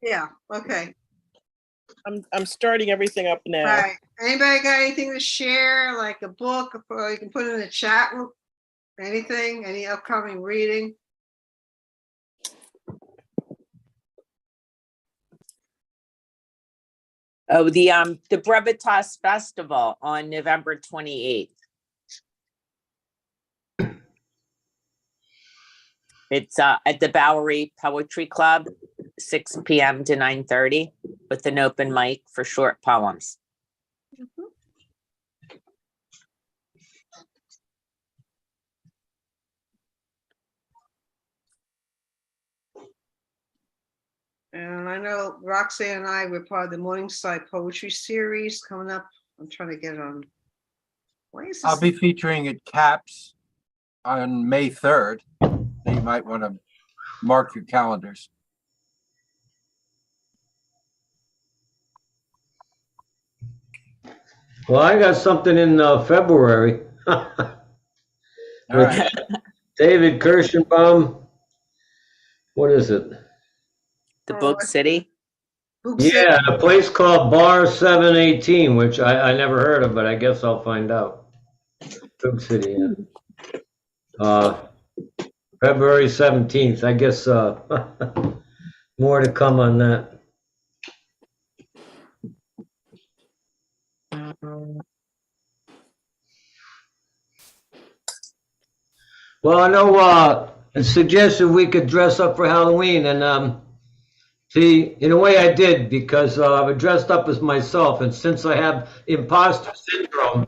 Yeah, okay. I'm starting everything up All now. right. Anybody got anything to share, like a book, or you can put it in the chat room? Anything, any upcoming reading? Oh, the Brevitas Festival on November 28th. It's at the Bowery Poetry Club, 6 p.m. to 9:30, with an open mic for short poems. And I know Roxanne and I were part of the Morningside Poetry Series coming up. I'm trying to get it on. Why is this? I'll be featuring at CAPS on May 3rd. So you might want to mark your calendars. Well, I got something in February. All With right. David Kirschenbaum. What is it? The Book City. Book City. Yeah, a place called Bar 718, which I never heard of, but I guess I'll find out. Book City, yeah. February 17th, I guess more to come on that. Well, I know it suggested we could dress up for Halloween, and see, in a way I did, because I dressed up as myself, and since I have imposter syndrome,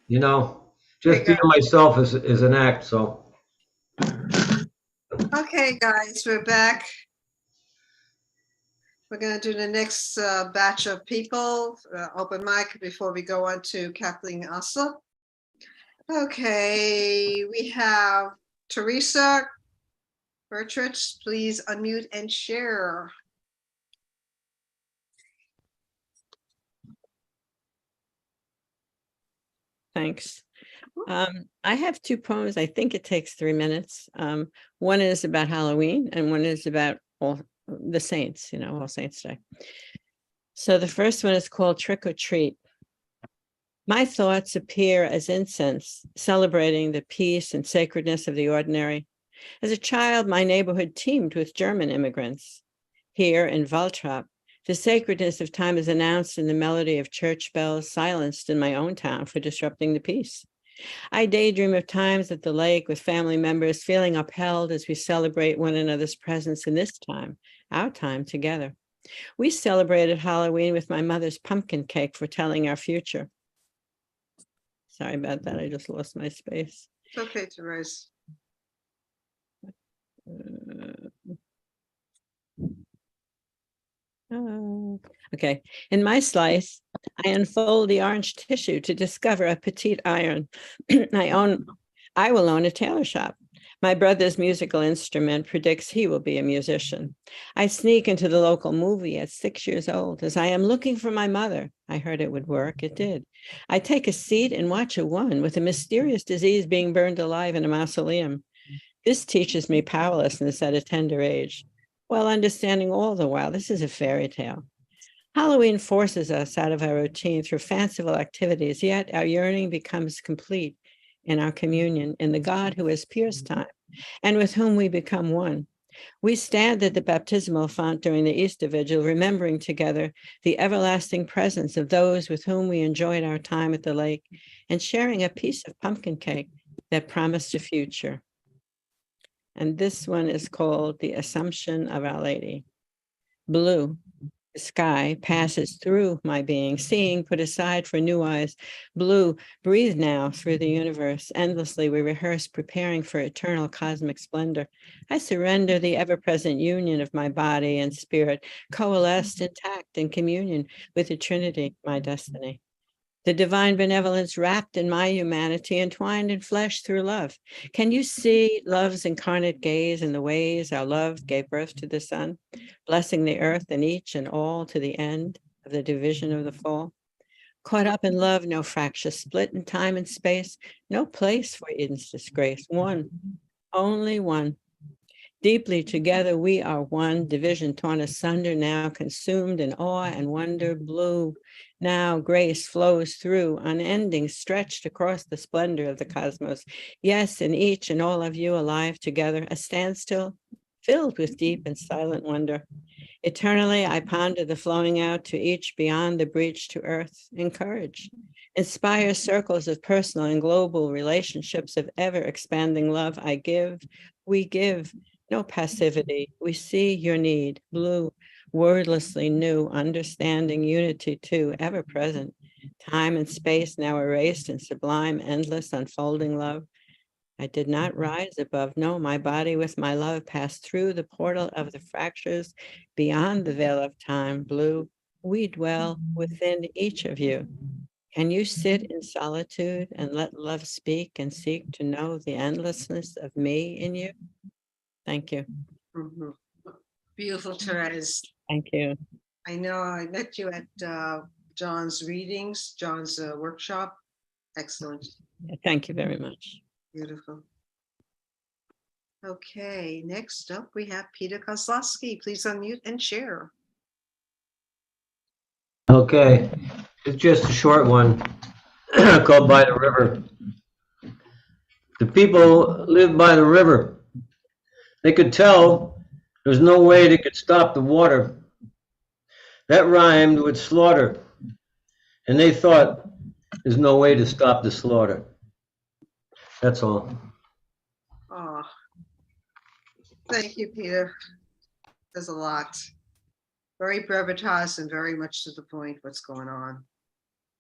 you know, just being myself is an act, so. Okay, guys, we're back. We're going to do the next batch of people, open mic, before we go on to Kathleen Assa. Okay, we have Teresa Bertrich. Please unmute and share. Thanks. I have two poems. I think it takes 3 minutes. One is about Halloween and one is about all the saints, All Saints Day. So the first one is called Trick or Treat. My thoughts appear as incense, celebrating the peace and sacredness of the ordinary. As a child, my neighborhood teemed with German immigrants. Here in Waltrap, the sacredness of time is announced in the melody of church bells silenced in my own town for disrupting the peace. I daydream of times at the lake with family members, feeling upheld as we celebrate one another's presence in this time, our time together. We celebrated Halloween with my mother's pumpkin cake, foretelling our future. Sorry about that. I just lost my space. It's okay, Therese. Okay. In my slice, I unfold the orange tissue to discover a petite iron. I will own a tailor shop. My brother's musical instrument predicts he will be a musician. I sneak into the local movie at 6 years old as I am looking for my mother. I heard it would work. It did. I take a seat and watch a woman with a mysterious disease being burned alive in a mausoleum. This teaches me powerlessness at a tender age, while understanding all the while this is a fairy tale. Halloween forces us out of our routine through fanciful activities, yet our yearning becomes complete in our communion in the God who has pierced time and with whom we become one. We stand at the baptismal font during the Easter Vigil, remembering together the everlasting presence of those with whom we enjoyed our time at the lake and sharing a piece of pumpkin cake that promised a future. And this one is called The Assumption of Our Lady. Blue. The sky passes through my being, seeing put aside for new eyes. Blue, breathe now through the universe. Endlessly we rehearse, preparing for eternal cosmic splendor. I surrender the ever-present union of my body and spirit, coalesced intact in communion with the Trinity, my destiny. The divine benevolence wrapped in my humanity, entwined in flesh through love. Can you see love's incarnate gaze in the ways our love gave birth to the sun, blessing the earth and each and all to the end of the division of the fall? Caught up in love, no fracture, split in time and space, no place for Eden's disgrace. One, only one. Deeply together we are one, division torn asunder, now consumed in awe and wonder. Blue, now grace flows through, unending, stretched across the splendor of the cosmos. Yes, in each and all of you alive together, a standstill filled with deep and silent wonder. Eternally, I ponder the flowing out to each beyond the breach to earth. Encourage, inspire circles of personal and global relationships of ever expanding love. I give, we give, no passivity. We see your need. Blue, wordlessly new, understanding unity too, ever present. Time and space now erased in sublime, endless, unfolding love. I did not rise above. No, my body with my love passed through the portal of the fractures beyond the veil of time. Blue, we dwell within each of you. Can you sit in solitude and let love speak and seek to know the endlessness of me in you? Thank you. Mhm. Beautiful, Therese. Thank you. I know I met you at John's readings, John's workshop. Excellent. Thank you very much. Beautiful. Okay, next up we have Peter Kozlowski. Please unmute and share. Okay, it's just a short one called By the River. The people lived by the river. They could tell there's no way they could stop the water. That rhymed with slaughter. And they thought there's no way to stop the slaughter. That's all. Oh, thank you, Peter. There's a lot. Very brevitas and very much to the point what's going on.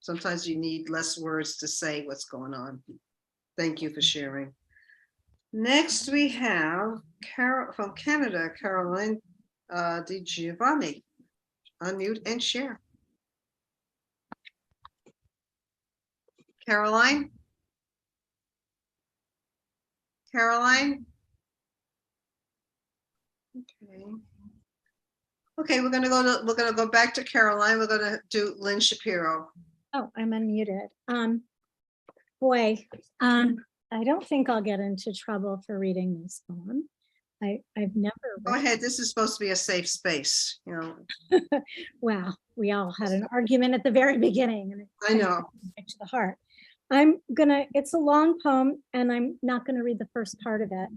Sometimes you need less words to say what's going on. Thank you for sharing. Next, we have Carol from Canada, Caroline Di Giovanni. Unmute and share. Caroline? Caroline? Okay. Okay, we're gonna go back to Caroline. We're gonna do Lynn Shapiro. Oh, I'm unmuted. I don't think I'll get into trouble for reading this poem. I've never Go read. ahead. This is supposed to be a safe space, you know. Well, we all had an argument at the very beginning, and I know. right to the heart. It's a long poem, and I'm not gonna read the first part of it.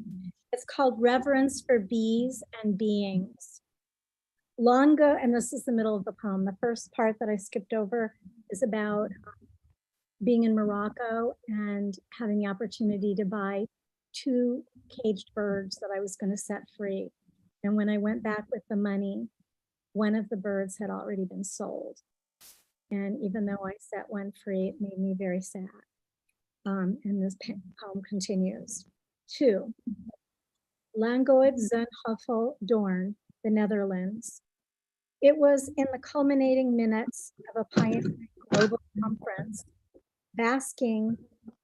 It's called Reverence for Bees and Beings. Long ago, and this is the middle of the poem. The first part that I skipped over is about being in Morocco and having the opportunity to buy 2 caged birds that I was going to set free. And when I went back with the money, one of the birds had already been sold. And even though I set one free, it made me very sad. And this poem continues. 2. Langoed zijn Hoffel Doorn, the Netherlands. It was in the culminating minutes of a pioneering global conference, basking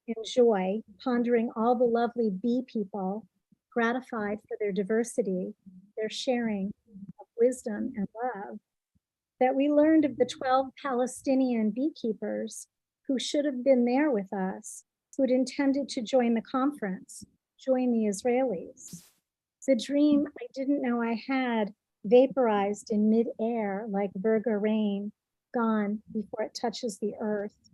in joy, pondering all the lovely bee people, gratified for their diversity, their sharing of wisdom and love, that we learned of the 12 Palestinian beekeepers who should have been there with us, who'd intended to join the conference, join the Israelis. The dream I didn't know I had vaporized in midair like Virga rain, gone before it touches the earth.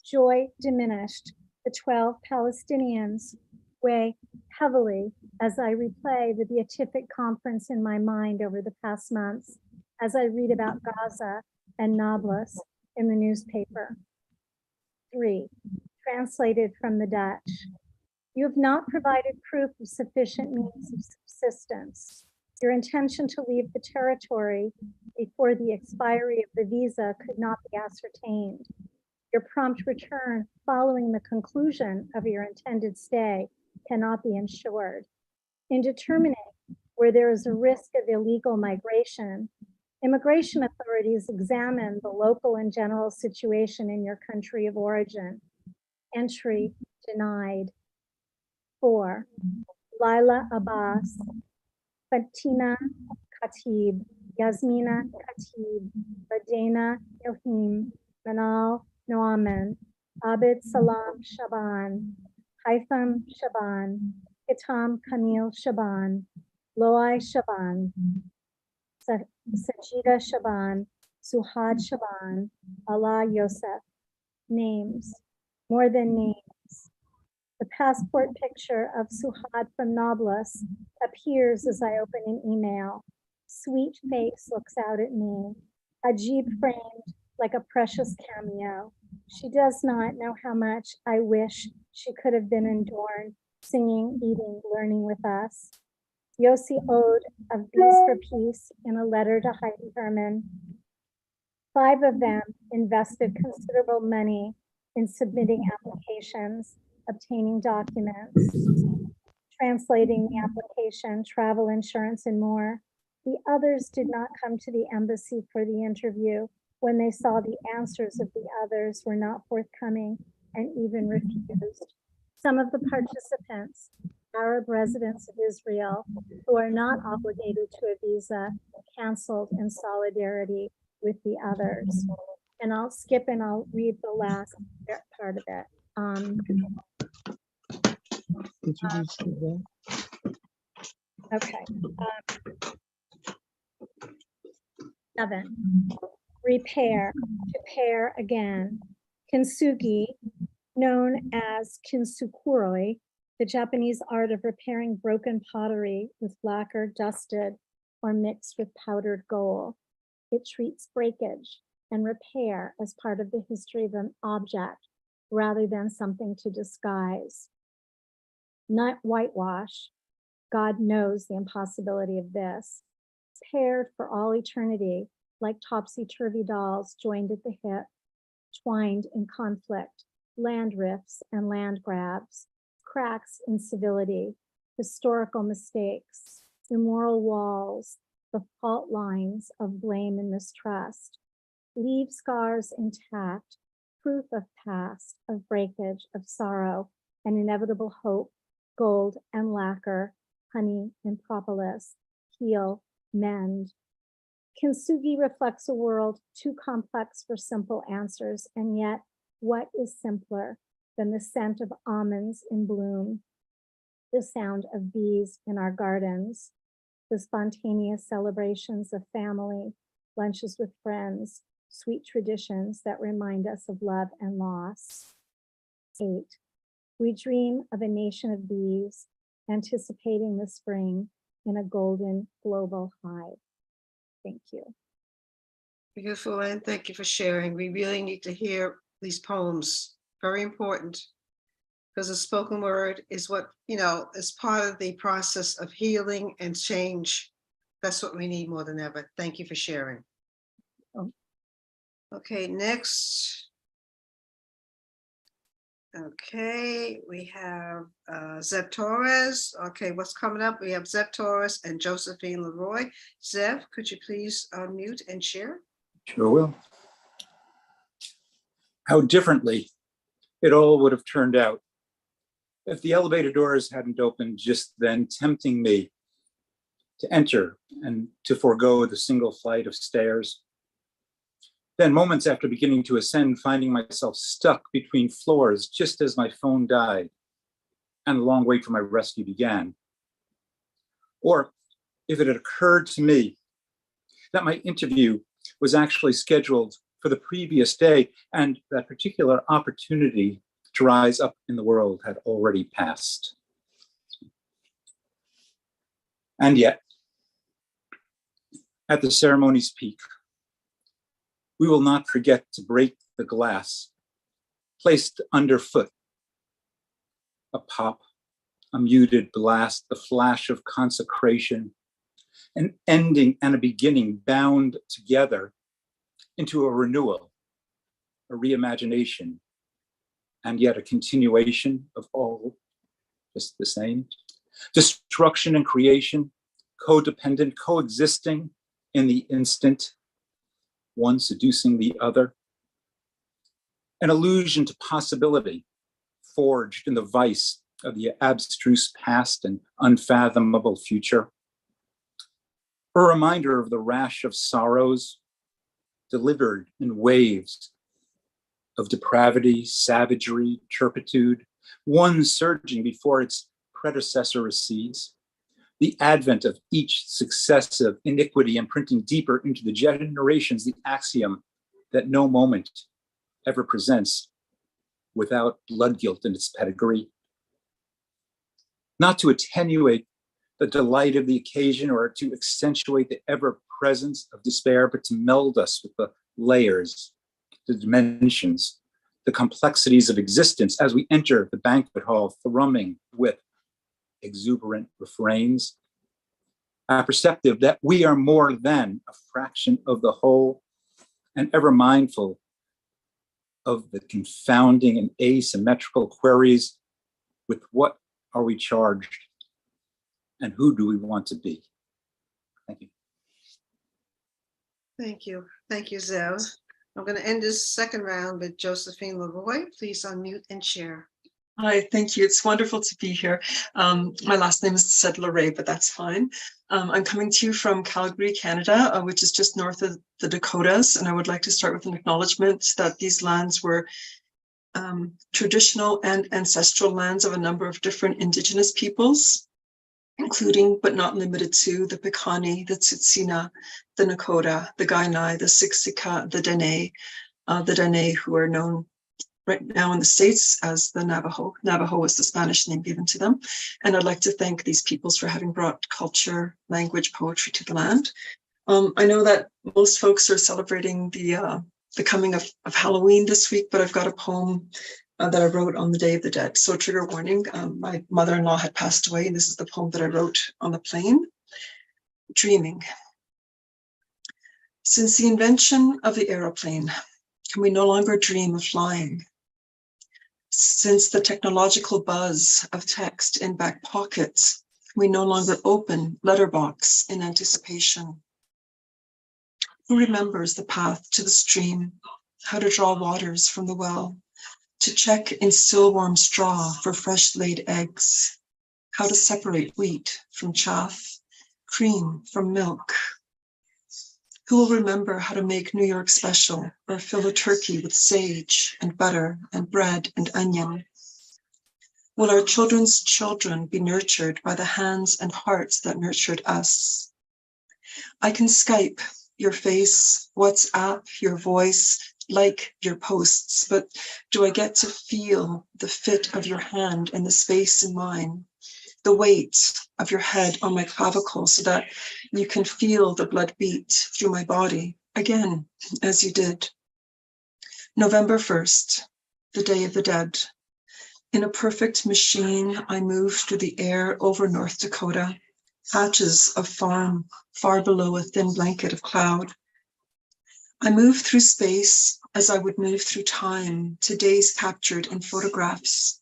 Joy diminished. The 12 Palestinians weigh heavily as I replay the beatific conference in my mind over the past months, as I read about Gaza and Nablus in the newspaper. 3, translated from the Dutch. You have not provided proof of sufficient means of subsistence. Your intention to leave the territory before the expiry of the visa could not be ascertained. Your prompt return following the conclusion of your intended stay cannot be ensured. In determining where there is a risk of illegal migration, immigration authorities examine the local and general situation in your country of origin. Entry denied. 4. Laila Abbas, Fatina Khatib, Yasmina Khatib, Badena Ilhim, Manal Noaman, Abid Salam Shaban, Haitham Shaban, Hitam Kamil Shaban, Loai Shaban, Sajida Shaban, Suhad Shaban, Allah Yosef. Names, more than names. The passport picture of Suhad from Nablus appears as I open an email. Sweet face looks out at me, Ajib framed like a precious cameo. She does not know how much I wish she could have been in Dorn, singing, eating, learning with us. Yossi Ode of Bees for Peace in a letter to Heidi Herman. 5 of them invested considerable money in submitting applications, obtaining documents, translating the application, travel insurance, and more. The others did not come to the embassy for the interview when they saw the answers of the others were not forthcoming and even refused. Some of the participants, Arab residents of Israel, who are not obligated to a visa, canceled in solidarity with the others. And I'll skip and I'll read the last part of it. Okay. 7. Repair, to pair again. Kintsugi, known as kintsukuroi, the Japanese art of repairing broken pottery with lacquer dusted or mixed with powdered gold. It treats breakage and repair as part of the history of an object rather than something to disguise. Not whitewash. God knows the impossibility of this. Paired for all eternity, like topsy-turvy dolls joined at the hip, twined in conflict, land rifts and land grabs, cracks in civility, historical mistakes, immoral walls, the fault lines of blame and mistrust. Leave scars intact, proof of past, of breakage, of sorrow, and inevitable hope, gold and lacquer, honey and propolis, heal, mend. Kintsugi reflects a world too complex for simple answers, and yet what is simpler than the scent of almonds in bloom, the sound of bees in our gardens, the spontaneous celebrations of family, lunches with friends, sweet traditions that remind us of love and loss. 8. We dream of a nation of bees, anticipating the spring in a golden global hive. Thank you. Beautiful, and thank you for sharing. We really need to hear these poems. Very important. Because the spoken word is what, is part of the process of healing and change. That's what we need more than ever. Thank you for sharing. Okay, next. Okay, we have Zeb Torres. Okay, what's coming up? We have Zeb Torres and Josephine Leroy. Zeb, could you please unmute and share? Sure will. How differently it all would have turned out if the elevator doors hadn't opened just then, tempting me to enter and to forego the single flight of stairs. Then moments after beginning to ascend, finding myself stuck between floors just as my phone died and the long wait for my rescue began. Or if it had occurred to me that my interview was actually scheduled for the previous day and that particular opportunity to rise up in the world had already passed. And yet, at the ceremony's peak, we will not forget to break the glass placed underfoot. A pop, a muted blast, the flash of consecration, an ending and a beginning bound together into a renewal, a reimagination, and yet a continuation of all just the same. Destruction and creation, codependent, coexisting in the instant, one seducing the other. An allusion to possibility forged in the vice of the abstruse past and unfathomable future. A reminder of the rash of sorrows delivered in waves of depravity, savagery, turpitude, one surging before its predecessor recedes, the advent of each successive iniquity imprinting deeper into the generations the axiom that no moment ever presents without blood guilt in its pedigree. Not to attenuate the delight of the occasion or to accentuate the ever presence of despair, but to meld us with the layers, the dimensions, the complexities of existence as we enter the banquet hall, thrumming with exuberant refrains, apperceptive that we are more than a fraction of the whole, and ever mindful of the confounding and asymmetrical queries: with what are we charged, and who do we want to be? Thank you. Thank you. Thank you, Zev. I'm going to end this second round with Josephine Lavoie. Please unmute and share. Hi, thank you. It's wonderful to be here. My last name is Sedla Ray, but that's fine. I'm coming to you from Calgary, Canada, which is just north of the Dakotas. And I would like to start with an acknowledgement that these lands were traditional and ancestral lands of a number of different Indigenous peoples, including but not limited to the Piikani, the Tsuut'ina, the Nakota, the Kainai, the Siksika, the Dene, who are known right now in the States as the Navajo. Navajo was the Spanish name given to them. And I'd like to thank these peoples for having brought culture, language, poetry to the land. I know that most folks are celebrating the coming of Halloween this week, but I've got a poem that I wrote on the Day of the Dead. So trigger warning, my mother-in-law had passed away, and this is the poem that I wrote on the plane. Dreaming. Since the invention of the aeroplane, can we no longer dream of flying? Since the technological buzz of text in back pockets, we no longer open letterbox in anticipation. Who remembers the path to the stream, how to draw waters from the well, to check in still warm straw for fresh laid eggs, how to separate wheat from chaff, cream from milk? Who will remember how to make New York special or fill a turkey with sage and butter and bread and onion? Will our children's children be nurtured by the hands and hearts that nurtured us? I can Skype your face, WhatsApp your voice, like your posts, but do I get to feel the fit of your hand and the space in mine? The weight of your head on my clavicle so that you can feel the blood beat through my body again, as you did. November 1st, the Day of the Dead. In a perfect machine, I moved through the air over North Dakota, patches of farm far below a thin blanket of cloud. I moved through space as I would move through time to days captured in photographs.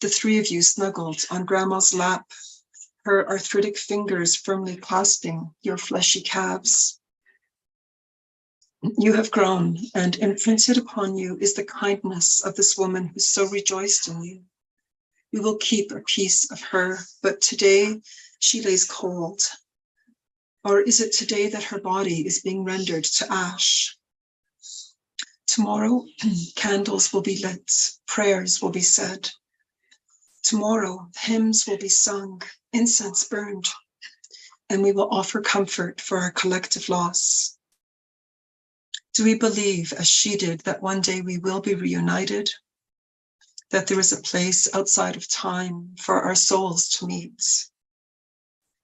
The three of you snuggled on Grandma's lap, her arthritic fingers firmly clasping your fleshy calves. You have grown, and imprinted upon you is the kindness of this woman who so rejoiced in you. We will keep a piece of her, but today she lays cold. Or is it today that her body is being rendered to ash? Tomorrow, candles will be lit, prayers will be said. Tomorrow, hymns will be sung, incense burned, and we will offer comfort for our collective loss. Do we believe, as she did, that one day we will be reunited? That there is a place outside of time for our souls to meet?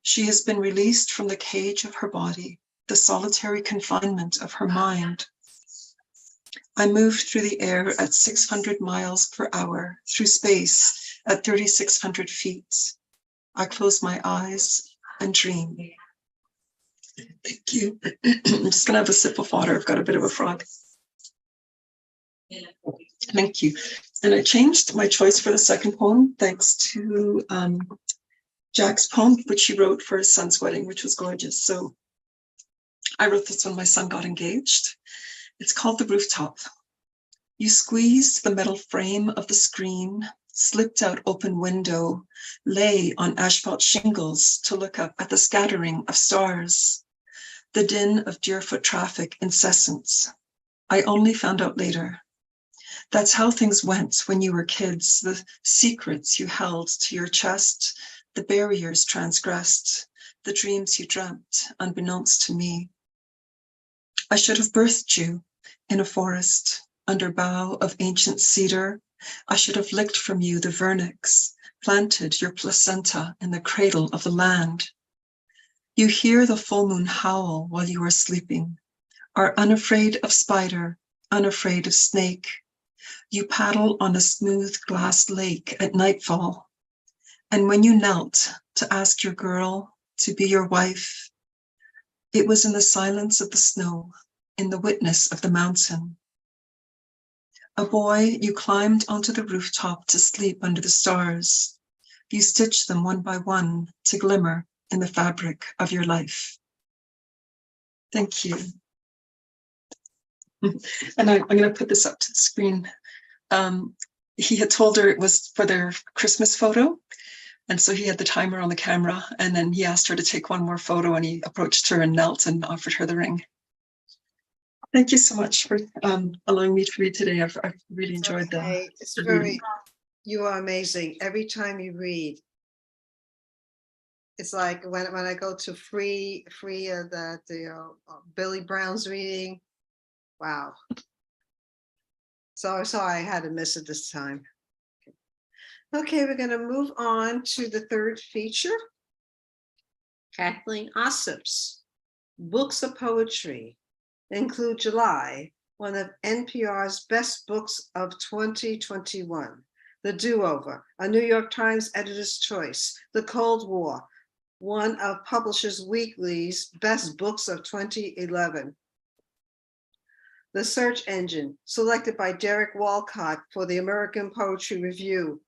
She has been released from the cage of her body, the solitary confinement of her mind. I moved through the air at 600 miles per hour, through space at 3,600 feet. I close my eyes and dream. Thank you. I'm just gonna have a sip of water. I've got a bit of a frog. Thank you. And I changed my choice for the second poem, thanks to Jack's poem, which he wrote for his son's wedding, which was gorgeous. So I wrote this when my son got engaged. It's called The Rooftop. You squeezed the metal frame of the screen, slipped out open window, lay on asphalt shingles to look up at the scattering of stars, the din of deerfoot traffic incessant. I only found out later. That's how things went when you were kids, the secrets you held to your chest, the barriers transgressed, the dreams you dreamt, unbeknownst to me. I should have birthed you in a forest, under bough of ancient cedar. I should have licked from you the vernix, planted your placenta in the cradle of the land. You hear the full moon howl while you are sleeping, are unafraid of spider, unafraid of snake. You paddle on a smooth glass lake at nightfall. And when you knelt to ask your girl to be your wife, it was in the silence of the snow, in the witness of the mountain. A boy, you climbed onto the rooftop to sleep under the stars. You stitched them one by one to glimmer in the fabric of your life. Thank you. And I'm going to put this up to the screen. He had told her it was for their Christmas photo. And so he had the timer on the camera, and then he asked her to take one more photo, and he approached her and knelt and offered her the ring. Thank you so much for allowing me to read today. I've really enjoyed that. Okay, it's very, you are amazing. Every time you read, it's like when I go to free Billy Brown's reading. Wow. So I had to miss it this time. Okay, we're going to move on to the third feature. Kathleen Ossip's books of poetry include July, one of NPR's best books of 2021, The Do-Over, a New York Times editor's choice, The Cold War, one of Publishers Weekly's best books of 2011. The Search Engine, selected by Derek Walcott for the American Poetry Review.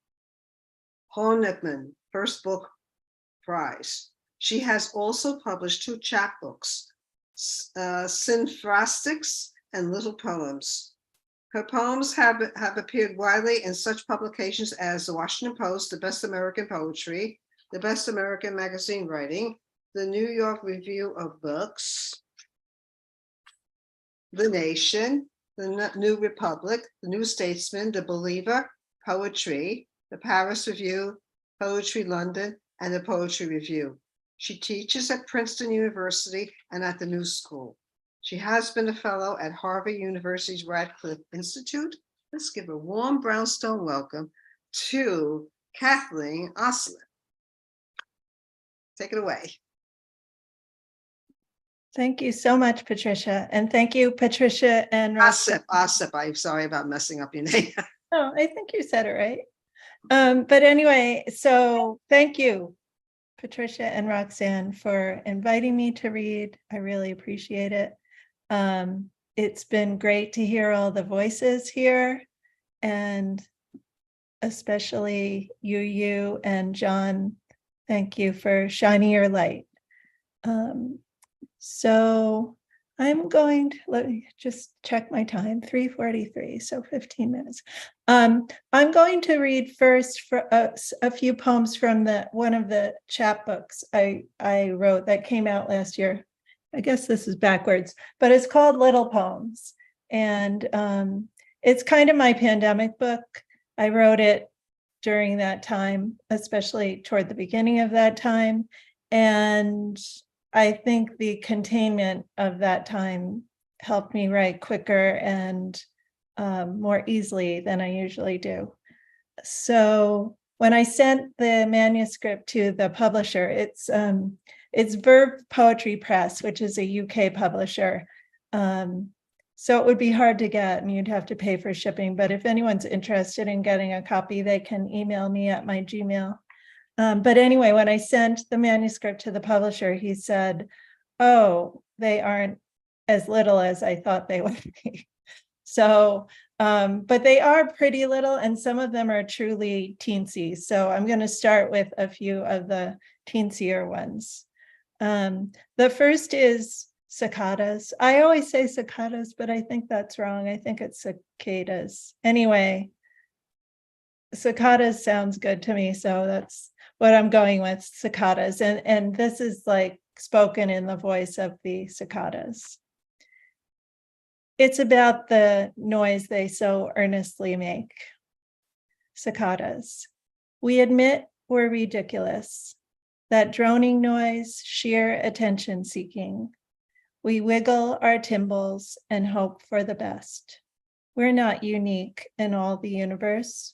Hornickman, First Book Prize. She has also published 2 chapbooks, Synphrastics and Little Poems. Her poems have appeared widely in such publications as The Washington Post, The Best American Poetry, The Best American Magazine Writing, The New York Review of Books, The Nation, The New Republic, The New Statesman, The Believer, Poetry, the Paris Review, Poetry London, and the Poetry Review. She teaches at Princeton University and at the New School. She has been a fellow at Harvard University's Radcliffe Institute. Let's give a warm Brownstone welcome to Kathleen Ossip. Take it away. Thank you so much, Patricia. And thank you, Patricia and Ossip. I'm sorry about messing up your name. Oh, I think you said it right. But anyway, so thank you, Patricia and Roxanne, for inviting me to read. I really appreciate it. It's been great to hear all the voices here, and especially you and John. Thank you for shining your light. So I'm going to, let me just check my time, 3:43, so 15 minutes. I'm going to read first for a few poems from one of the chapbooks I wrote that came out last year. I guess this is backwards, but it's called Little Poems. And it's kind of my pandemic book. I wrote it during that time, especially toward the beginning of that time. And I think the containment of that time helped me write quicker and more easily than I usually do. So when I sent the manuscript to the publisher, it's Verve Poetry Press, which is a UK publisher. So it would be hard to get and you'd have to pay for shipping. But if anyone's interested in getting a copy, they can email me at my Gmail. But anyway, when I sent the manuscript to the publisher, he said, oh, they aren't as little as I thought they would be. So, but they are pretty little, and some of them are truly teensy. So I'm going to start with a few of the teensier ones. The first is cicadas. I always say cicadas, but I think that's wrong. I think it's cicadas. Anyway, cicadas sounds good to me, so that's what I'm going with, cicadas. And this is like spoken in the voice of the cicadas. It's about the noise they so earnestly make. Cicadas. We admit or ridiculous. That droning noise, sheer attention seeking. We wiggle our timbals and hope for the best. We're not unique in all the universe.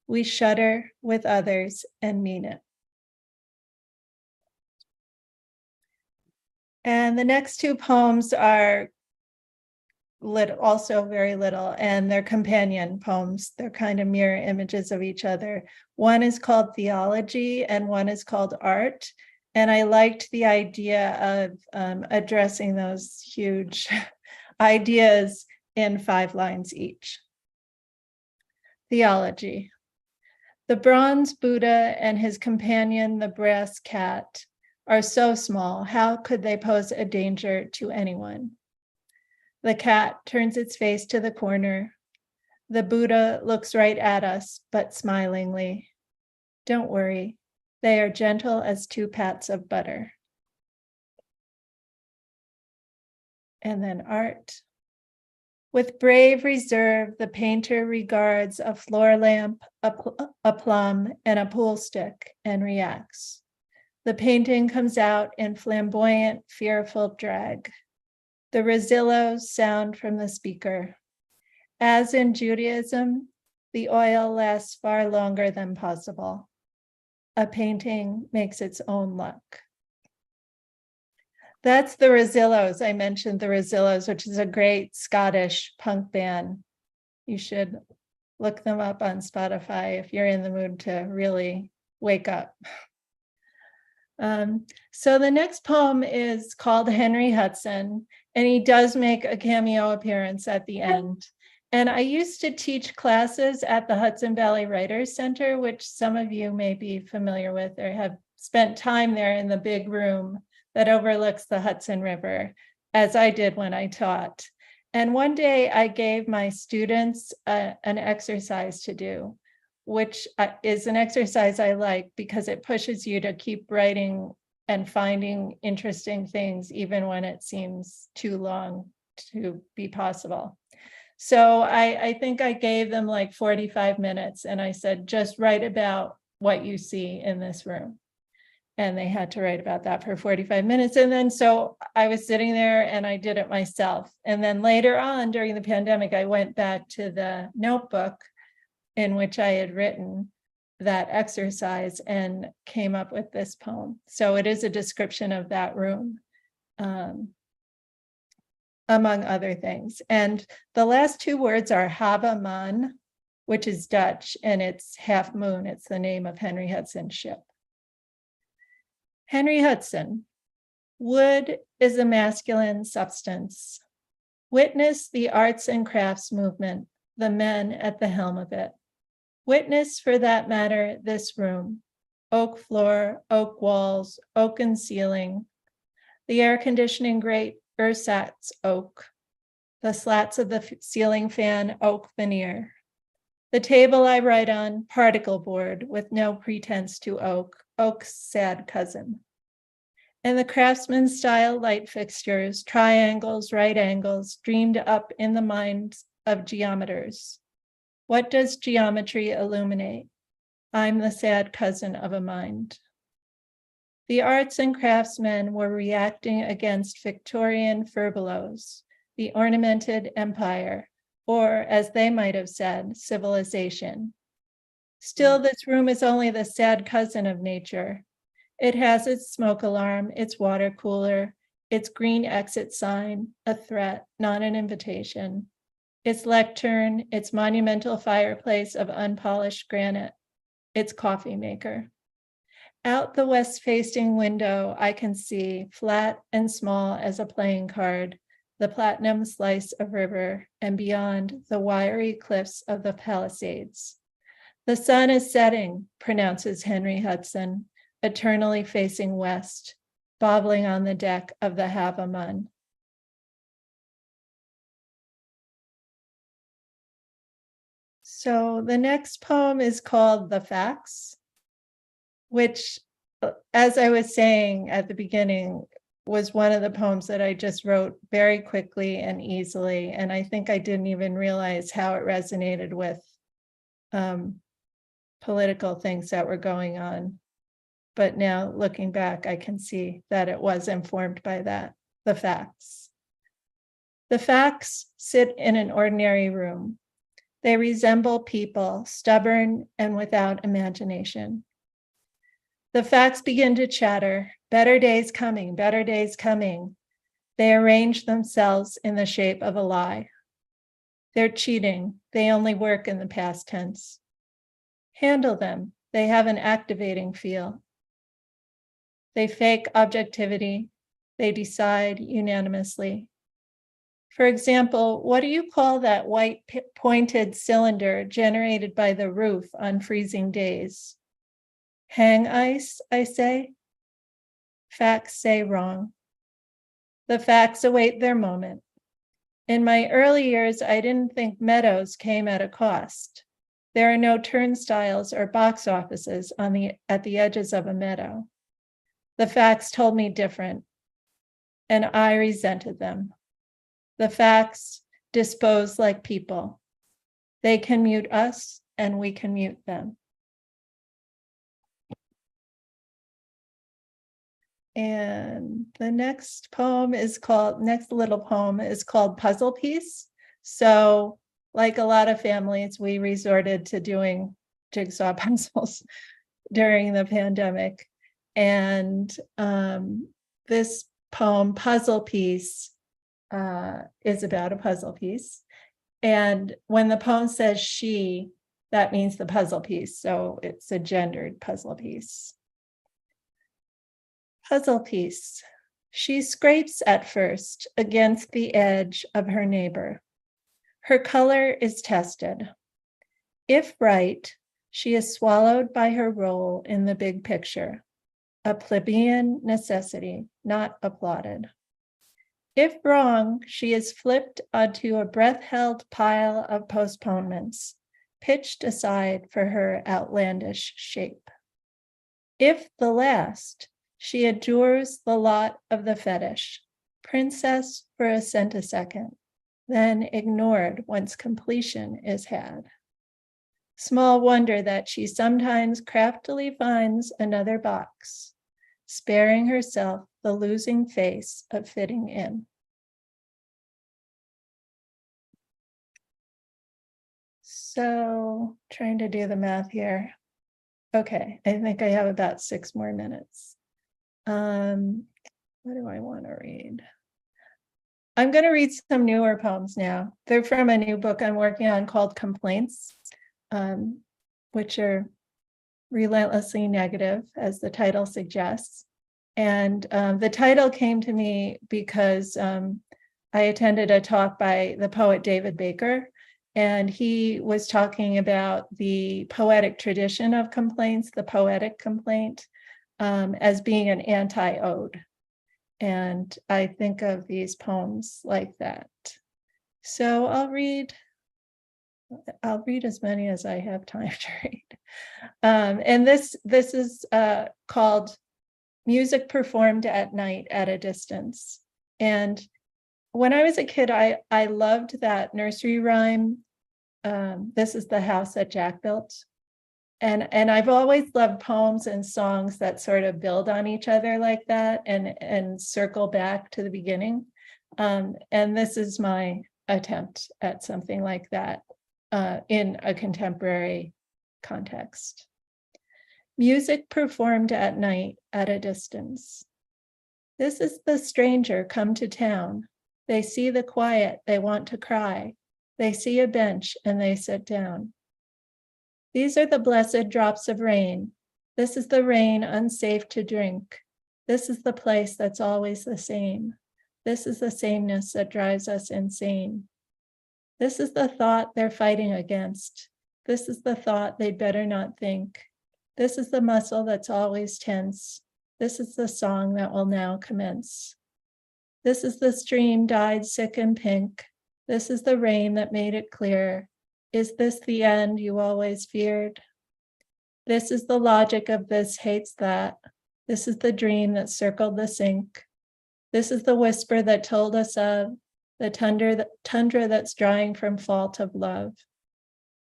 We shudder with others and mean it. And the next two poems are also very little, and they're companion poems. They're kind of mirror images of each other. One is called Theology and one is called Art. And I liked the idea of addressing those huge ideas in 5 lines each. Theology. The bronze Buddha and his companion, the brass cat, are so small. How could they pose a danger to anyone? The cat turns its face to the corner. The Buddha looks right at us, but smilingly. Don't worry, they are gentle as 2 pats of butter. And then Art. With brave reserve, the painter regards a floor lamp, a plum, and a pool stick and reacts. The painting comes out in flamboyant, fearful drag. The Rosillos sound from the speaker. As in Judaism, the oil lasts far longer than possible. A painting makes its own luck. That's the Rosillos. I mentioned the Rosillos, which is a great Scottish punk band. You should look them up on Spotify if you're in the mood to really wake up. So the next poem is called Henry Hudson, and he does make a cameo appearance at the end. And I used to teach classes at the Hudson Valley Writers Center, which some of you may be familiar with or have spent time there in the big room that overlooks the Hudson River, as I did when I taught. And one day I gave my students an exercise to do, which is an exercise I like because it pushes you to keep writing and finding interesting things, even when it seems too long to be possible. So I think I gave them like 45 minutes and I said, just write about what you see in this room. And they had to write about that for 45 minutes. And then so I was sitting there and I did it myself. And then later on during the pandemic, I went back to the notebook in which I had written that exercise and came up with this poem. So it is a description of that room, among other things. And the last 2 words are Hava Man, which is Dutch, and it's half moon. It's the name of Henry Hudson's ship. Henry Hudson, wood is a masculine substance. Witness the arts and crafts movement, the men at the helm of it. Witness, for that matter, this room, oak floor, oak walls, oaken ceiling, the air conditioning grate, ersatz oak, the slats of the ceiling fan, oak veneer. The table I write on, particle board with no pretense to oak, oak's sad cousin. And the craftsman style light fixtures, triangles, right angles, dreamed up in the minds of geometers. What does geometry illuminate? I'm the sad cousin of a mind. The arts and craftsmen were reacting against Victorian furbelows, the ornamented empire, or as they might have said, civilization. Still, this room is only the sad cousin of nature. It has its smoke alarm, its water cooler, its green exit sign, a threat, not an invitation, its lectern, its monumental fireplace of unpolished granite, its coffee maker. Out the west-facing window, I can see, flat and small as a playing card, the platinum slice of river, and beyond, the wiry cliffs of the Palisades. The sun is setting, pronounces Henry Hudson, eternally facing west, bobbling on the deck of the Hava Man. So the next poem is called The Facts, which, as I was saying at the beginning, was one of the poems that I just wrote very quickly and easily. And I think I didn't even realize how it resonated with political things that were going on. But now looking back, I can see that it was informed by that, the facts. The facts sit in an ordinary room. They resemble people, stubborn and without imagination. The facts begin to chatter, better days coming, better days coming. They arrange themselves in the shape of a lie. They're cheating. They only work in the past tense. Handle them. They have an activating feel. They fake objectivity. They decide unanimously. For example, what do you call that white pointed cylinder generated by the roof on freezing days? Hang ice, I say. Facts say wrong. The facts await their moment. In my early years, I didn't think meadows came at a cost. There are no turnstiles or box offices at the edges of a meadow. The facts told me different, and I resented them. The facts dispose like people. They can mute us, and we can mute them. And the next little poem is called Puzzle Piece. So like a lot of families, we resorted to doing jigsaw puzzles during the pandemic. And this poem, Puzzle Piece, is about a puzzle piece. And when the poem says she, that means the puzzle piece. So it's a gendered puzzle piece. Puzzle piece. She scrapes at first against the edge of her neighbor. Her color is tested. If right, she is swallowed by her role in the big picture, a plebeian necessity, not applauded. If wrong, she is flipped onto a breath-held pile of postponements, pitched aside for her outlandish shape. If the last, she endures the lot of the fetish, princess for a centisecond, then ignored once completion is had. Small wonder that she sometimes craftily finds another box, sparing herself the losing face of fitting in. So, trying to do the math here. Okay, I think I have about 6 more minutes. What do I want to read? I'm going to read some newer poems now. They're from a new book I'm working on called Complaints, which are relentlessly negative, as the title suggests. And the title came to me because I attended a talk by the poet David Baker, and he was talking about the poetic tradition of complaints, the poetic complaint, as being an anti-ode. And I think of these poems like that. So I'll read as many as I have time to read. And this is called Music Performed at Night at a Distance. And when I was a kid, I loved that nursery rhyme, This is the House that Jack Built. And I've always loved poems and songs that sort of build on each other like that and circle back to the beginning. And this is my attempt at something like that in a contemporary context. Music performed at night at a distance. This is the stranger come to town. They see the quiet, they want to cry. They see a bench and they sit down. These are the blessed drops of rain. This is the rain unsafe to drink. This is the place that's always the same. This is the sameness that drives us insane. This is the thought they're fighting against. This is the thought they'd better not think. This is the muscle that's always tense. This is the song that will now commence. This is the stream dyed sick and pink. This is the rain that made it clear. Is this the end you always feared? This is the logic of this hates that. This is the dream that circled the sink. This is the whisper that told us of the tundra that's drying from fault of love.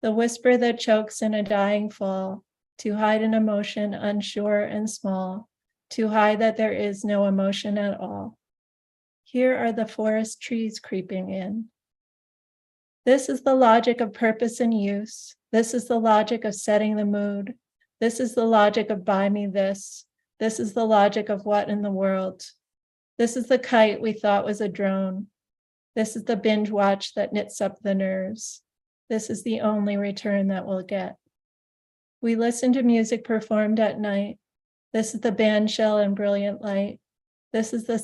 the whisper that chokes in a dying fall, to hide an emotion unsure and small, to hide that there is no emotion at all. Here are the forest trees creeping in. This is the logic of purpose and use. This is the logic of setting the mood. This is the logic of buy me this. This is the logic of what in the world. This is the kite we thought was a drone. This is the binge watch that knits up the nerves. This is the only return that we'll get. We listen to music performed at night. This is the band shell and brilliant light. This is the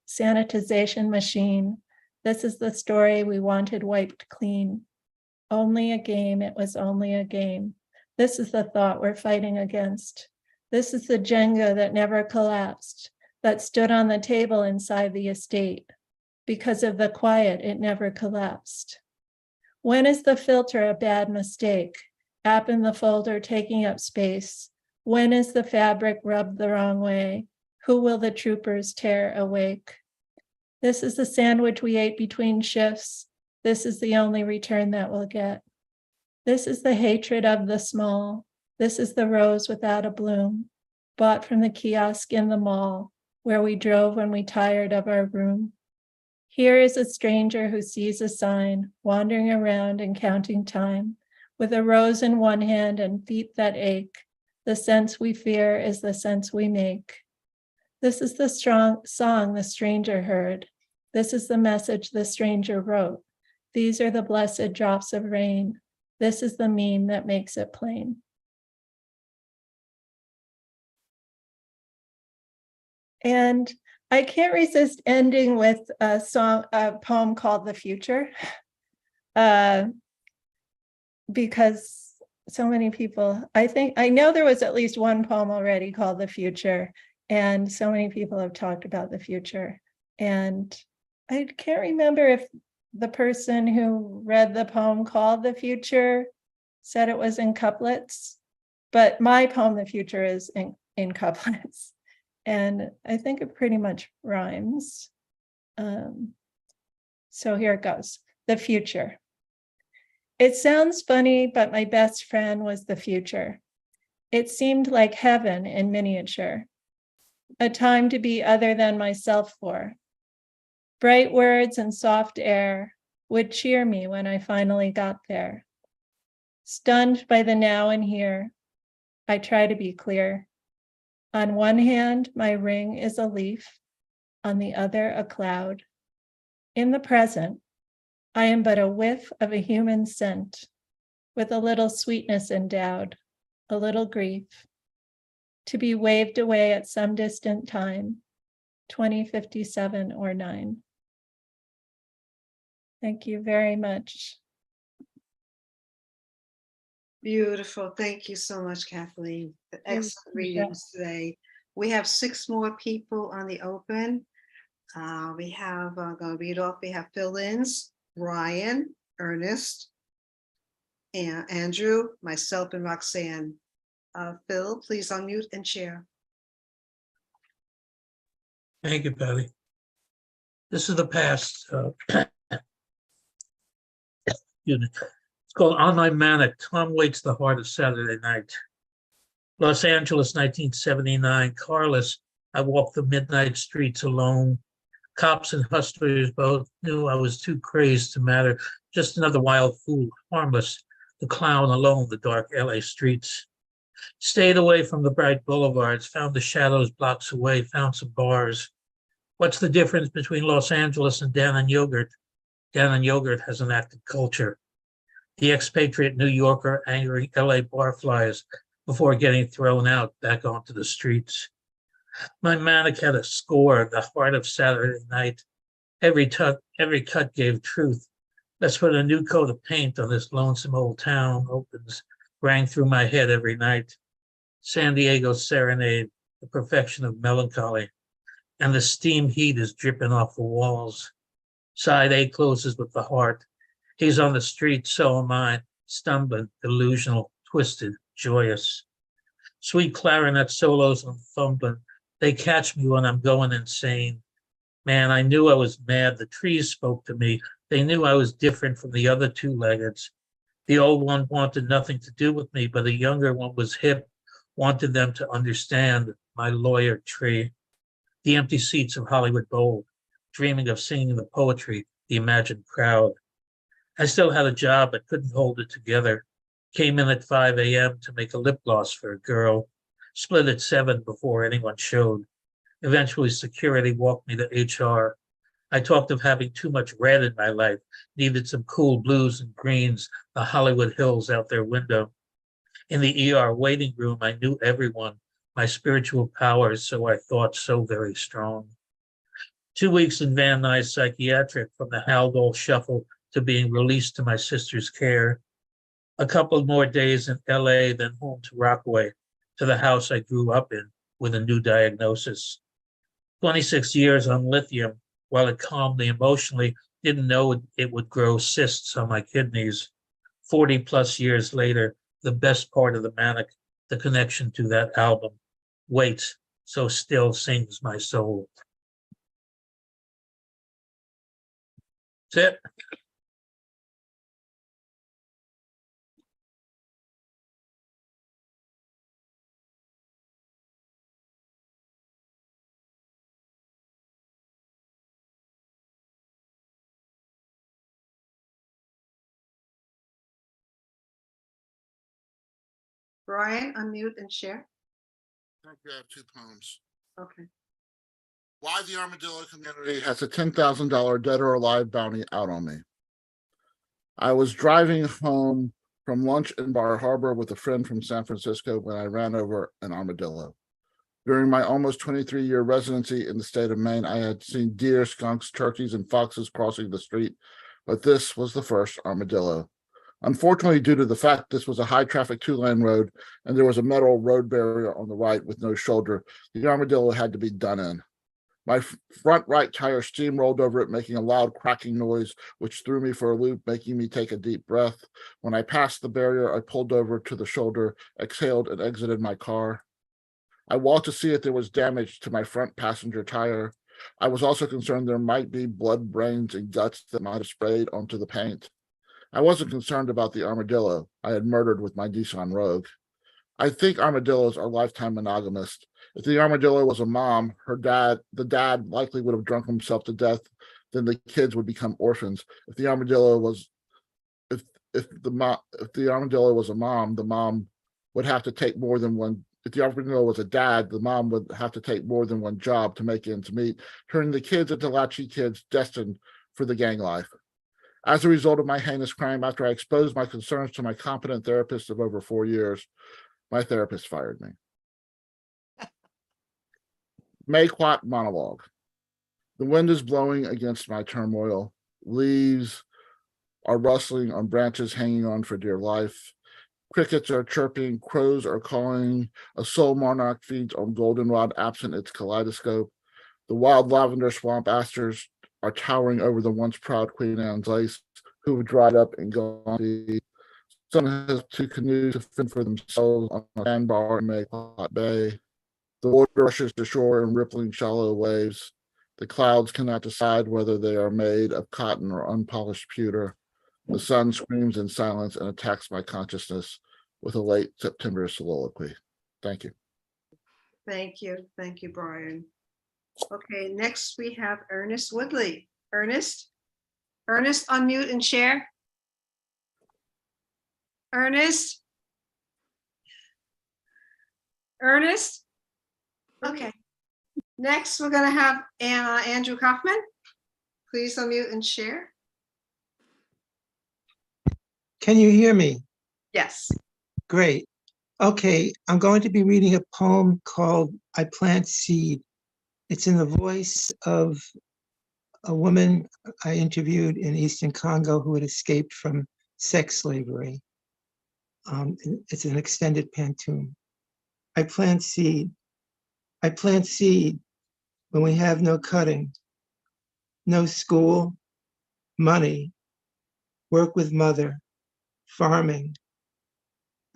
sanitization machine. This is the story we wanted wiped clean. Only a game, it was only a game. This is the thought we're fighting against. This is the Jenga that never collapsed, that stood on the table inside the estate. Because of the quiet, it never collapsed. When is the filter a bad mistake? App in the folder taking up space. When is the fabric rubbed the wrong way? Who will the troopers tear awake? This is the sandwich we ate between shifts. This is the only return that we'll get. This is the hatred of the small. This is the rose without a bloom, bought from the kiosk in the mall, where we drove when we tired of our room. Here is a stranger who sees a sign, wandering around and counting time, with a rose in one hand and feet that ache. The sense we fear is the sense we make. This is the strong song the stranger heard. This is the message the stranger wrote. These are the blessed drops of rain. This is the meme that makes it plain. And I can't resist ending with a poem called The Future, because so many people, I know there was at least one poem already called The Future, and so many people have talked about the future. And I can't remember if the person who read the poem called The Future said it was in couplets, but my poem, The Future, is in couplets. And I think it pretty much rhymes. So here it goes. The future. It sounds funny, but my best friend was the future. It seemed like heaven in miniature, a time to be other than myself for. Bright words and soft air would cheer me when I finally got there. Stunned by the now and here, I try to be clear. On one hand, my ring is a leaf, on the other, a cloud. In the present, I am but a whiff of a human scent, with a little sweetness endowed, a little grief, to be waved away at some distant time, 2057 or 9. Thank you very much. Beautiful. Thank you so much, Kathleen. Excellent readings today. We have 6 more people on the open. We have, I'm going to read off, we have Phil Linz, Ryan, Ernest, and Andrew, myself, and Roxanne. Phil, please unmute and share. Thank you, Patty. This is the past. Excuse me. It's called On My Manic. Tom Waits the Heart of Saturday Night. Los Angeles, 1979. Carless, I walked the midnight streets alone. Cops and hustlers both knew I was too crazed to matter. Just another wild fool, harmless. The clown alone, the dark LA streets. Stayed away from the bright boulevards, found the shadows blocks away, found some bars. What's the difference between Los Angeles and Dan and Yogurt? Dan and Yogurt has an active culture. The expatriate New Yorker angering LA barflies before getting thrown out back onto the streets. My manic had a score, the heart of Saturday night. Every cut gave truth. Let's put a new coat of paint on this lonesome old town. Opens, rang through my head every night. San Diego serenade, the perfection of melancholy. And the steam heat is dripping off the walls. Side A closes with the heart. He's on the street, so am I, stumbling, delusional, twisted, joyous. Sweet clarinet solos and fumbling. They catch me when I'm going insane. Man, I knew I was mad. The trees spoke to me. They knew I was different from the other 2-leggeds. The old one wanted nothing to do with me, but the younger one was hip, wanted them to understand my lawyer tree. The empty seats of Hollywood Bowl, dreaming of singing the poetry, the imagined crowd. I still had a job, but couldn't hold it together. Came in at 5 a.m. to make a lip gloss for a girl. Split at 7 before anyone showed. Eventually, security walked me to HR. I talked of having too much red in my life, needed some cool blues and greens, the Hollywood Hills out their window. In the ER waiting room, I knew everyone, my spiritual powers, so I thought so very strong. 2 weeks in Van Nuys Psychiatric, from the Haldol Shuffle to being released to my sister's care. A couple more days in LA, then home to Rockaway, to the house I grew up in with a new diagnosis. 26 years on lithium, while it calmed me emotionally, didn't know it would grow cysts on my kidneys. 40 plus years later, the best part of the manic, the connection to that album. Wait, so still sings my soul. That's it. Brian, unmute and share. Thank you. I have two poems. Okay. Why the Armadillo Community has a $10,000 dead or alive bounty out on me. I was driving home from lunch in Bar Harbor with a friend from San Francisco when I ran over an armadillo. During my almost 23-year residency in the state of Maine, I had seen deer, skunks, turkeys, and foxes crossing the street, but this was the first armadillo. Unfortunately, due to the fact this was a high-traffic two-lane road and there was a metal road barrier on the right with no shoulder, the armadillo had to be done in. My front right tire steamrolled over it, making a loud cracking noise, which threw me for a loop, making me take a deep breath. When I passed the barrier, I pulled over to the shoulder, exhaled, and exited my car. I walked to see if there was damage to my front passenger tire. I was also concerned there might be blood, brains, and guts that might have sprayed onto the paint. I wasn't concerned about the armadillo I had murdered with my Nissan Rogue. I think armadillos are lifetime monogamous. If the armadillo was a mom, the dad likely would have drunk himself to death. Then the kids would become orphans. If the armadillo was a mom, the mom would have to take more than one. If the armadillo was a dad, the mom would have to take more than one job to make ends meet, turning the kids into latchy kids destined for the gang life. As a result of my heinous crime, after I exposed my concerns to my competent therapist of over 4 years, my therapist fired me. Mayquat monologue. The wind is blowing against my turmoil. Leaves are rustling on branches hanging on for dear life. Crickets are chirping, crows are calling. A soul monarch feeds on goldenrod absent its kaleidoscope. The wild lavender swamp asters are towering over the once proud Queen Anne's Lace, who have dried up and gone to sea. Someone has two canoes to fend for themselves on a sandbar in Mayquat Bay. The water rushes to shore in rippling shallow waves. The clouds cannot decide whether they are made of cotton or unpolished pewter. The sun screams in silence and attacks my consciousness with a late September soliloquy. Thank you. Thank you. Thank you, Brian. Okay, next we have Ernest Woodley. Ernest, unmute and share. Ernest? Okay. Next, we're going to have Andrew Kaufman. Please unmute and share. Can you hear me? Yes. Great. Okay, I'm going to be reading a poem called I Plant Seed. It's in the voice of a woman I interviewed in Eastern Congo who had escaped from sex slavery. It's an extended pantoum. I plant seed. I plant seed when we have no cutting, no school, money, work with mother, farming.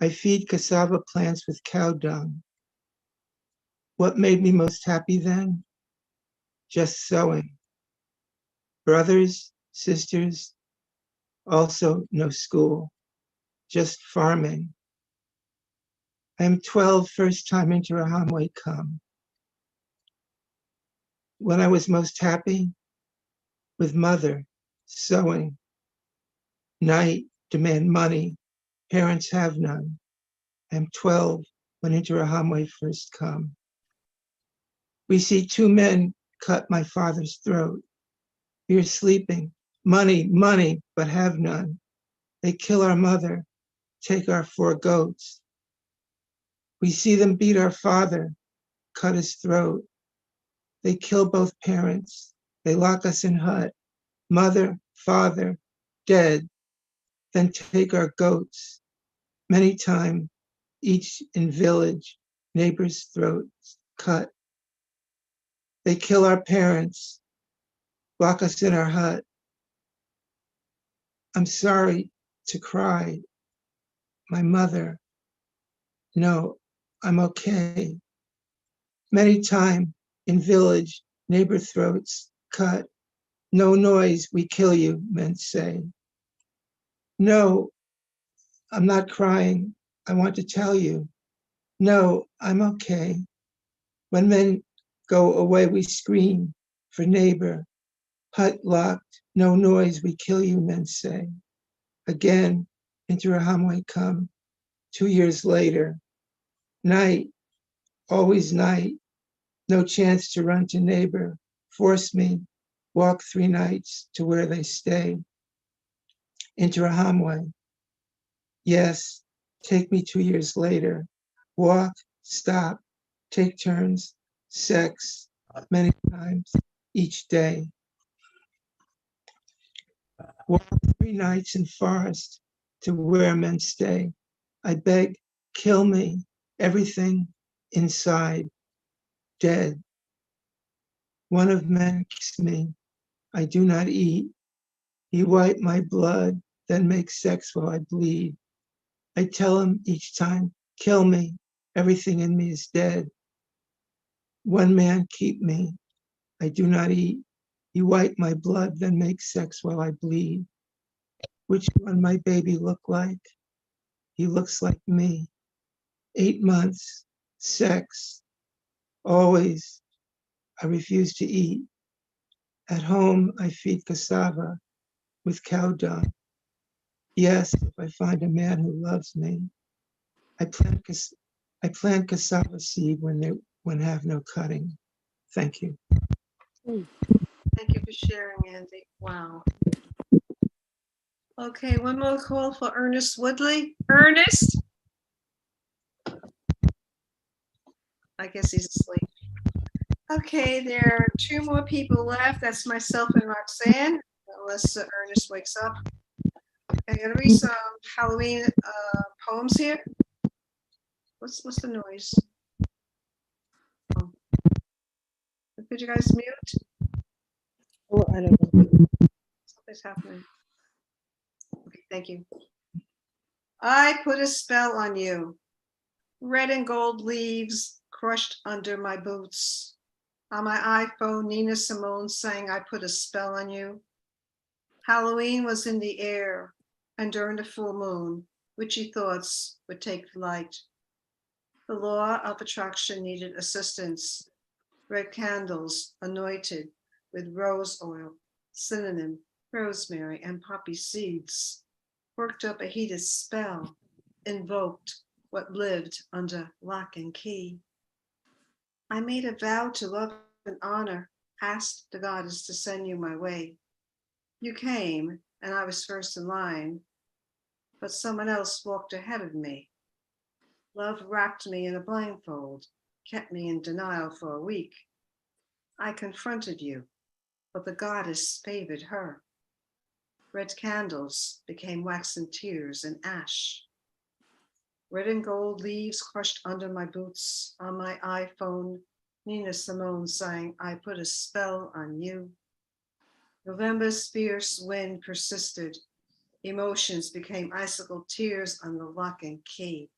I feed cassava plants with cow dung. What made me most happy then? Just sewing. Brothers, sisters, also no school. just farming. I am 12, first time into Rahamwe come. When I was most happy, with mother, sewing. Night, demand money, parents have none. I am 12, when into Rahamwe first come. We see two men cut my father's throat. We are sleeping, money, money, but have none. They kill our mother, take our 4 goats. We see them beat our father, cut his throat. They kill both parents. They lock us in hut, mother, father, dead, then take our goats. Many time, each in village, neighbor's throats cut. They kill our parents, lock us in our hut. I'm sorry to cry. My mother, no, I'm okay. Many time in village, neighbor throats cut. No noise, we kill you, men say. No, I'm not crying. I want to tell you. No, I'm okay. When men go away, we scream for neighbor. Hut locked, no noise, we kill you, men say. Again, into Rahamwe come, 2 years later. Night, always night, no chance to run to neighbor. Force me, walk 3 nights to where they stay. Into Rahamwe. Yes, take me 2 years later. Walk, stop, take turns, sex, many times each day. Walk 3 nights in forest to where men stay. I beg, kill me, everything inside, dead. One of men kicks me, I do not eat. He wipe my blood, then make sex while I bleed. I tell him each time, kill me, everything in me is dead. One man keep me, I do not eat. He wipe my blood, then make sex while I bleed. Which one my baby look like? He looks like me. 8 months, sex, always. I refuse to eat. At home, I feed cassava with cow dung. Yes, if I find a man who loves me. I plant cassava seed when have no cutting. Thank you. Thank you for sharing, Andy. Wow. Okay, one more call for Ernest Woodley. Ernest? I guess he's asleep. Okay, there are 2 more people left. That's myself and Roxanne, unless Ernest wakes up. I'm gonna read some Halloween poems here. What's the noise? Oh. Could you guys mute? Oh, I don't know. Something's happening. Okay, thank you. I put a spell on you. Red and gold leaves crushed under my boots. On my iPhone, Nina Simone sang, I put a spell on you. Halloween was in the air, and during the full moon, witchy thoughts would take flight. The law of attraction needed assistance. Red candles anointed with rose oil, cinnamon, rosemary, and poppy seeds worked up a heated spell, invoked what lived under lock and key. I made a vow to love and honor, asked the goddess to send you my way. You came, and I was first in line, but someone else walked ahead of me. Love wrapped me in a blindfold, kept me in denial for a week. I confronted you, but the goddess favored her. Red candles became waxen tears and ash. Red and gold leaves crushed under my boots. On my iPhone, Nina Simone sang, I put a spell on you. November's fierce wind persisted. Emotions became icicle tears on the lock and key.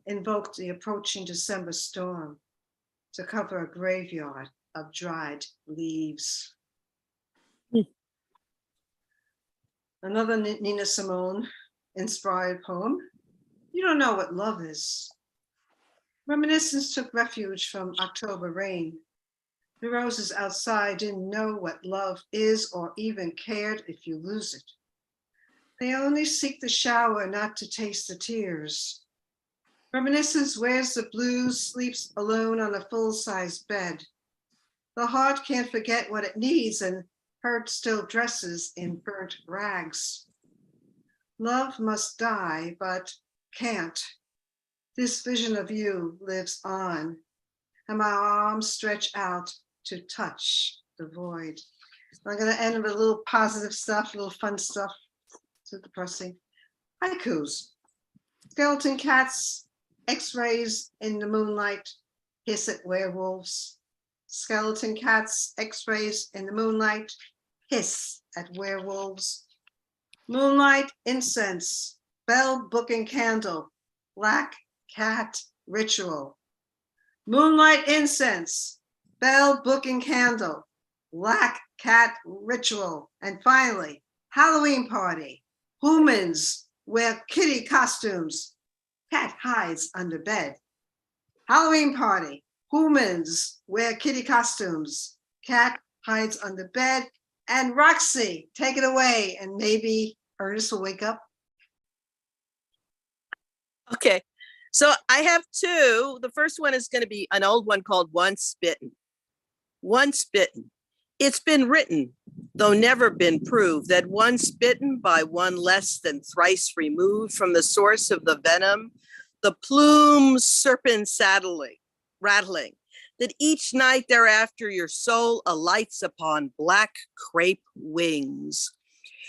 Invoked the approaching December storm to cover a graveyard of dried leaves. Another Nina Simone, inspired poem. You don't know what love is. Reminiscence took refuge from October rain. The roses outside didn't know what love is or even cared if you lose it. They only seek the shower, not to taste the tears. Reminiscence wears the blues, sleeps alone on a full-size bed. The heart can't forget what it needs, and hurt still dresses in burnt rags. Love must die, but can't. This vision of you lives on, and my arms stretch out to touch the void. I'm going to end with a little positive stuff, a little fun stuff. So depressing. Haikus. Skeleton cats, x-rays in the moonlight, hiss at werewolves. Skeleton cats, x-rays in the moonlight, hiss at werewolves. Moonlight incense, bell, book, and candle, black cat ritual. Moonlight incense, bell, book, and candle, black cat ritual. And finally, Halloween party. Humans wear kitty costumes, cat hides under bed. Halloween party. Humans wear kitty costumes, cat hides under bed. And Roxy, take it away, and maybe Ernest will wake up. Okay, so I have two. The first one is going to be an old one called Once Bitten. Once bitten. It's been written, though never been proved, that once bitten by one less than thrice removed from the source of the venom, the plumes serpent rattling, that each night thereafter your soul alights upon black crepe wings.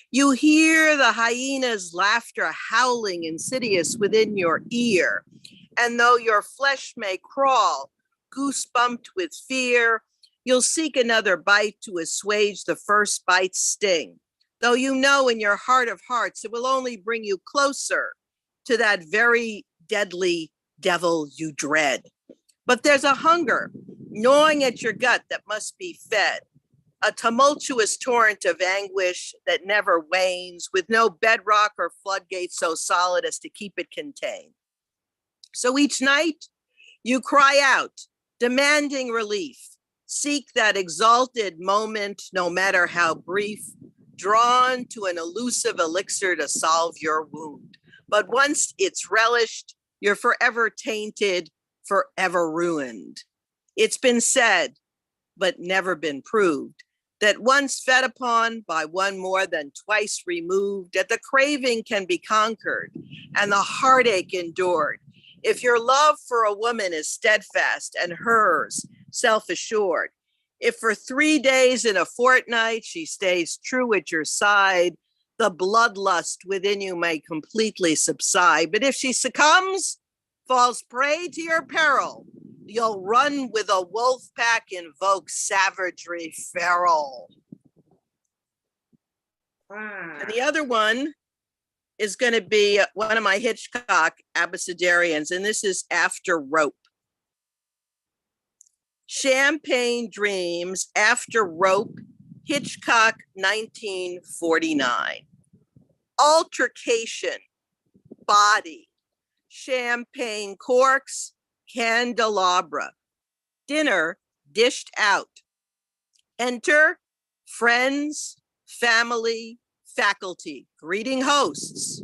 You hear the hyena's laughter howling insidious within your ear, and though your flesh may crawl, goose-bumped with fear, you'll seek another bite to assuage the first bite's sting, though you know in your heart of hearts it will only bring you closer to that very deadly devil you dread. But there's a hunger gnawing at your gut that must be fed, a tumultuous torrent of anguish that never wanes, with no bedrock or floodgate so solid as to keep it contained. So each night you cry out, demanding relief. Seek that exalted moment, no matter how brief, drawn to an elusive elixir to solve your wound. But once it's relished, you're forever tainted, forever ruined. It's been said, but never been proved, that once fed upon by one more than twice removed, that the craving can be conquered and the heartache endured. If your love for a woman is steadfast and hers self-assured, if for 3 days in a fortnight she stays true at your side, the bloodlust within you may completely subside. But if she succumbs, falls prey to your peril, you'll run with a wolf pack, invoke savagery feral. And the other one is going to be one of my Hitchcock abecedarians, and this is After Rope. Champagne Dreams, After Rope, Hitchcock, 1949. Altercation, body, champagne corks, candelabra, dinner dished out. Enter friends, family, faculty, greeting hosts.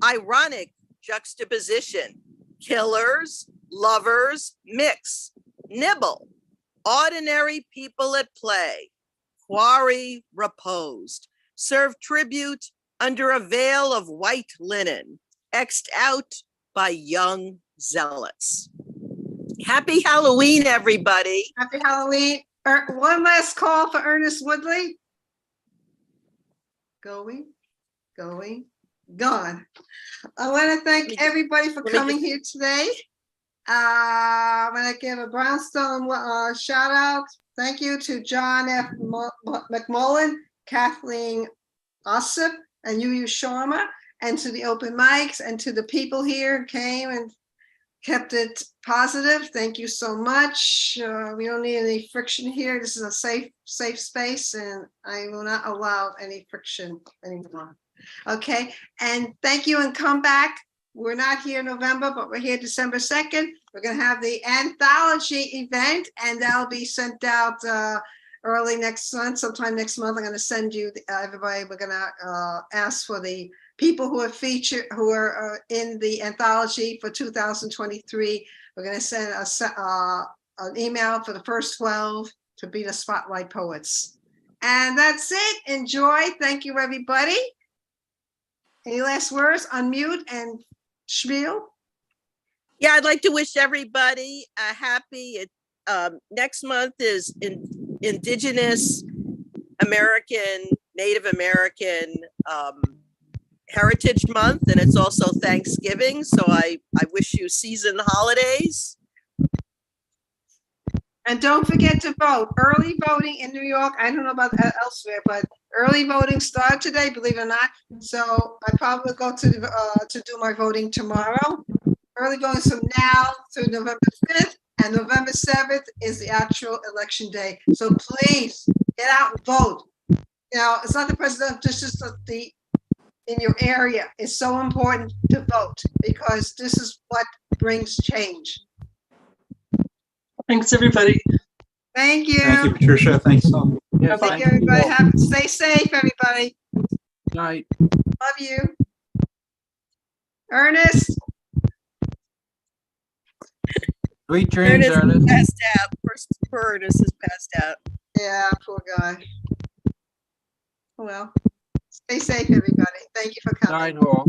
Ironic juxtaposition, killers, lovers, mix, nibble, ordinary people at play, quarry reposed, serve tribute under a veil of white linen, xed out by young zealots. Happy Halloween, everybody. Happy Halloween. One last call for Ernest Woodley. Going, gone. I want to thank everybody for coming here today. I want to give a Brownstone shout out. Thank you to John F. McMullen, Kathleen Ossip, and Yu Sharma, and to the open mics, and to the people here who came and kept it positive. Thank you so much. We don't need any friction here. This is a safe space, and I will not allow any friction anymore. Okay, and thank you, and come back. We're not here in November, but we're here December 2nd. We're gonna have the anthology event, and that'll be sent out early next month, sometime next month. I'm gonna send you everybody. We're gonna ask for the people who are featured, who are in the anthology for 2023. We're going to send an email for the first 12 to be the Spotlight Poets. And that's it. Enjoy. Thank you, everybody. Any last words? Unmute and spiel. Yeah, I'd like to wish everybody a happy, next month is Indigenous American, Native American, Heritage Month, and it's also Thanksgiving. So I wish you seasoned holidays. And don't forget to vote. Early voting in New York. I don't know about elsewhere, but early voting started today, believe it or not. So I probably will go to do my voting tomorrow. Early voting from now through November 5th, and November 7th is the actual election day. So please get out and vote. You know, it's not the president, this is the in your area. It's so important to vote because this is what brings change. Thanks, everybody. Thank you. Thank you, Patricia. Thanks all. Yeah, Thank you, everybody. Stay safe, everybody. Night. Love you. Ernest. Sweet dreams, Ernest is Ernest. passed out. Poor Ernest is passed out. Yeah, poor guy. Well, stay safe, everybody. Thank you for coming. Night all.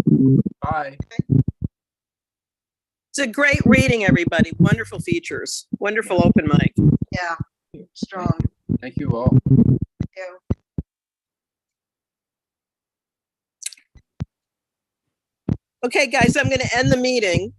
Bye. It's a great reading, everybody. Wonderful features. Wonderful open mic. Yeah, strong. Thank you all. Thank you. Okay, guys, I'm going to end the meeting.